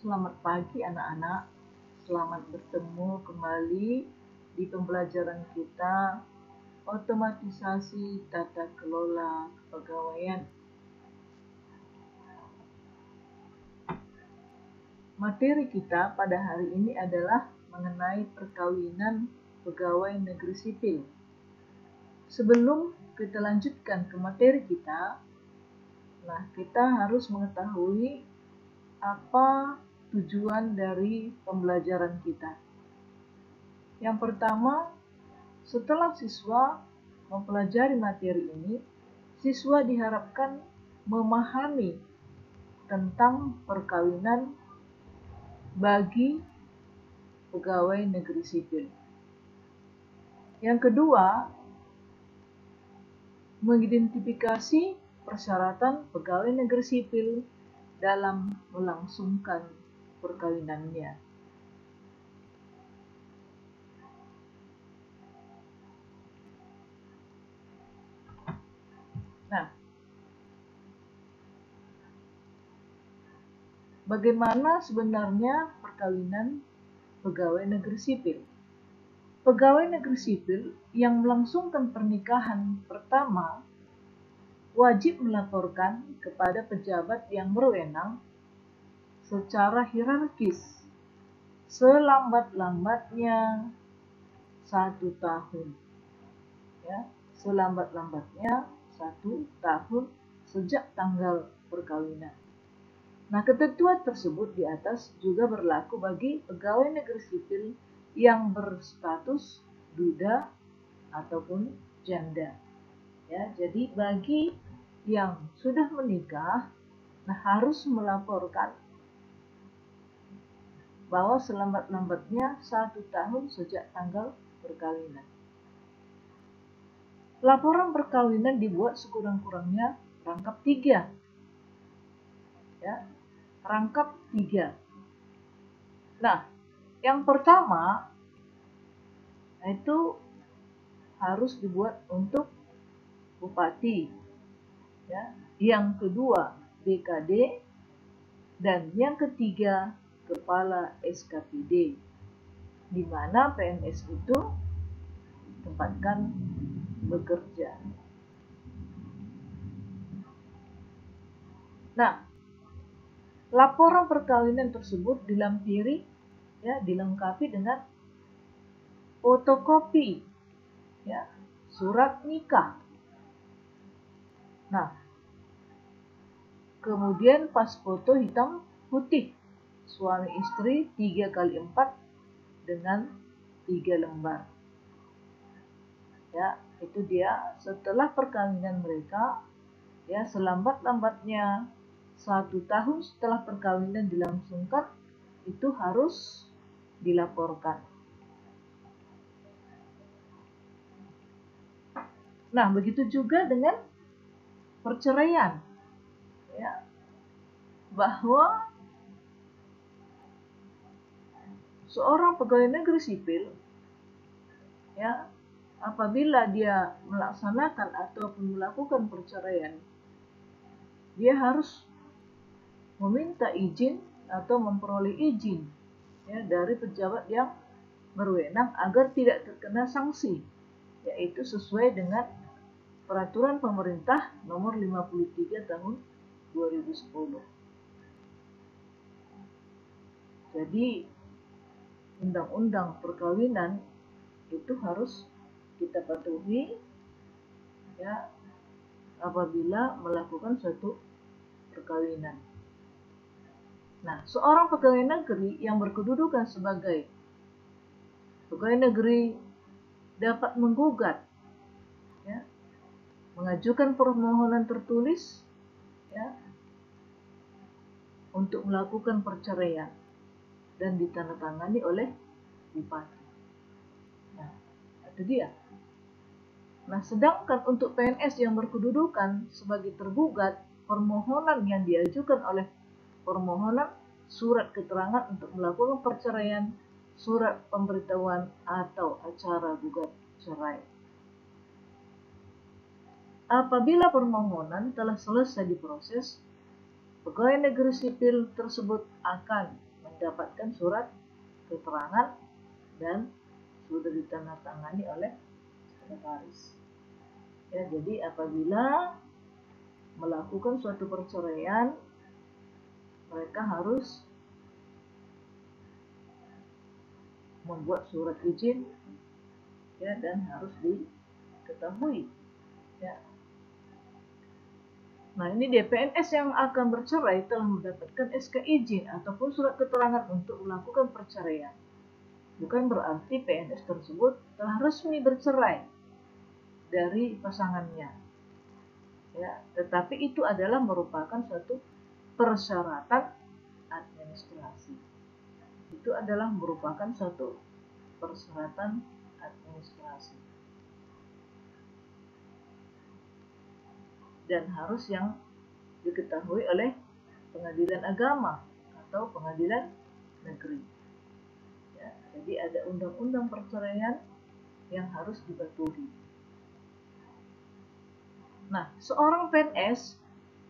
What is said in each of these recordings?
Selamat pagi anak-anak, selamat bertemu kembali di pembelajaran kita otomatisasi tata kelola kepegawaian. Materi kita pada hari ini adalah mengenai perkawinan pegawai negeri sipil. Sebelum kita lanjutkan ke materi kita, kita harus mengetahui apa tujuan dari pembelajaran kita. Yang pertama, setelah siswa mempelajari materi ini, siswa diharapkan memahami tentang perkawinan bagi pegawai negeri sipil. Yang kedua, mengidentifikasi persyaratan pegawai negeri sipil dalam melangsungkan perkawinannya. Bagaimana sebenarnya perkawinan pegawai negeri sipil? Pegawai negeri sipil yang melangsungkan pernikahan pertama wajib melaporkan kepada pejabat yang berwenang secara hierarkis selambat-lambatnya 1 tahun. Selambat-lambatnya 1 tahun sejak tanggal perkawinan. Ketentuan tersebut di atas juga berlaku bagi pegawai negeri sipil yang berstatus duda ataupun janda. Jadi bagi yang sudah menikah, harus melaporkan bahwa selambat-lambatnya 1 tahun sejak tanggal perkawinan. Laporan perkawinan dibuat sekurang-kurangnya rangkap 3. Rangkap 3. Yang pertama itu harus dibuat untuk bupati, yang kedua BKD, dan yang ketiga kepala SKPD, di mana PNS itu ditempatkan bekerja. Laporan perkawinan tersebut dilengkapi dengan fotokopi surat nikah. Kemudian pas foto hitam putih suami istri 3x4 dengan 3 lembar. Itu dia setelah perkawinan mereka, selambat-lambatnya 1 tahun setelah perkawinan dilangsungkan, itu harus dilaporkan. Begitu juga dengan perceraian, bahwa seorang pegawai negeri sipil, apabila dia melaksanakan ataupun melakukan perceraian, dia harus meminta izin atau memperoleh izin dari pejabat yang berwenang agar tidak terkena sanksi, yaitu sesuai dengan Peraturan Pemerintah Nomor 53 Tahun 2010. Jadi undang-undang perkawinan itu harus kita patuhi apabila melakukan suatu perkawinan. Seorang pegawai negeri yang berkedudukan sebagai pegawai negeri dapat menggugat, mengajukan permohonan tertulis untuk melakukan perceraian dan ditandatangani oleh bupati. Itu dia. Sedangkan untuk PNS yang berkedudukan sebagai tergugat, permohonan yang diajukan oleh permohonan surat keterangan untuk melakukan perceraian, surat pemberitahuan atau acara gugat cerai. Apabila permohonan telah selesai diproses, pegawai negeri sipil tersebut akan mendapatkan surat keterangan dan sudah ditandatangani oleh sekretaris. Ya, jadi apabila melakukan suatu perceraian, mereka harus membuat surat izin, ya, dan harus diketahui, ya. Nah, ini DPNS yang akan bercerai telah mendapatkan SK izin ataupun surat keterangan untuk melakukan perceraian. Bukan berarti PNS tersebut telah resmi bercerai dari pasangannya, ya, tetapi itu adalah merupakan suatu persyaratan administrasi. Itu adalah merupakan suatu persyaratan administrasi. Dan harus yang diketahui oleh pengadilan agama atau pengadilan negeri. Ya, jadi ada undang-undang perceraian yang harus dipatuhi. Nah, seorang PNS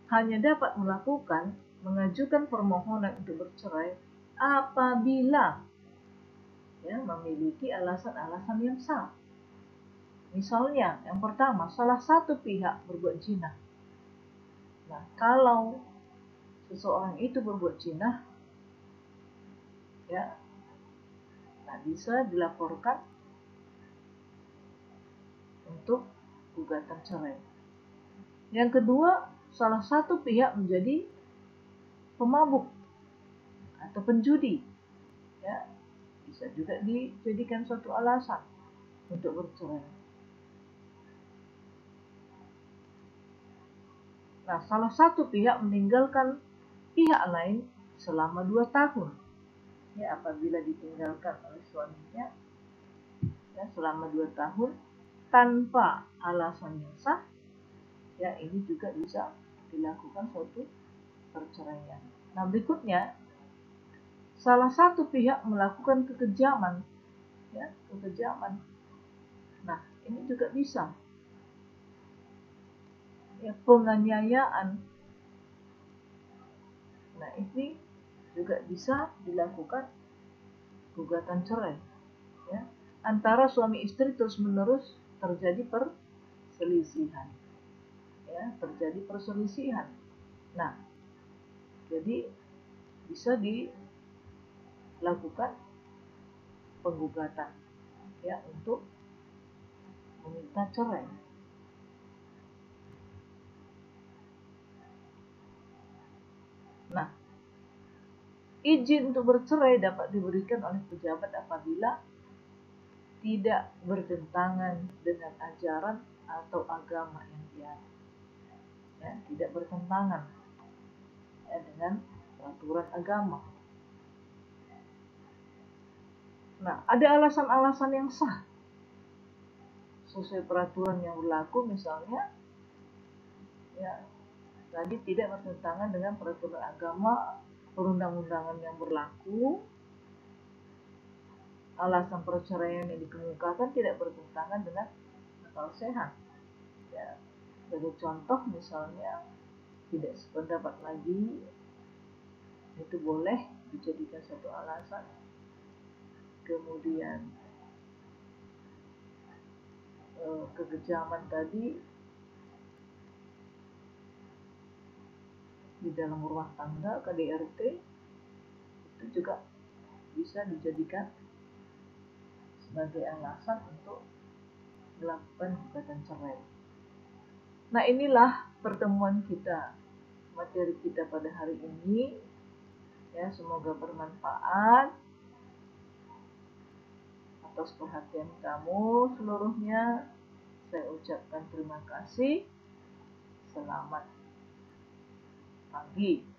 hanya dapat mengajukan permohonan untuk bercerai apabila, ya, memiliki alasan-alasan yang sah. Misalnya, yang pertama, salah satu pihak berbuat zina. Nah, kalau seseorang itu berbuat zina, ya, nah, bisa dilaporkan untuk gugatan cerai. Yang kedua, salah satu pihak menjadi pemabuk atau penjudi, ya, bisa juga dijadikan suatu alasan untuk bercerai. Nah, salah satu pihak meninggalkan pihak lain selama 2 tahun. Ya, apabila ditinggalkan oleh suaminya, ya, selama 2 tahun tanpa alasan yang sah, ya, ini juga bisa dilakukan suatu perceraian. Nah, berikutnya, salah satu pihak melakukan kekejaman, ya, kekejaman. Nah, ini juga bisa, ya, penganiayaan. Nah, ini juga bisa dilakukan gugatan cerai, ya. Antara suami istri terus-menerus terjadi perselisihan, ya, terjadi perselisihan. Nah, jadi bisa dilakukan penggugatan, ya, untuk meminta cerai. Nah, izin untuk bercerai dapat diberikan oleh pejabat apabila tidak bertentangan dengan ajaran atau agama yang dianut, ya, tidak bertentangan, ya, dengan peraturan agama. Nah, ada alasan-alasan yang sah sesuai peraturan yang berlaku, misalnya, ya, tadi tidak bertentangan dengan peraturan agama, perundang-undangan yang berlaku, alasan perceraian yang dikemukakan tidak bertentangan dengan akal sehat. Ya, sebagai contoh, misalnya tidak sependapat lagi, itu boleh dijadikan satu alasan. Kemudian kekejaman tadi di dalam rumah tangga, KDRT, itu juga bisa dijadikan sebagai alasan untuk melakukan gugatan cerai. Nah, inilah pertemuan kita, materi kita pada hari ini, ya, semoga bermanfaat. Atas perhatian kamu seluruhnya, saya ucapkan terima kasih. Selamat pagi.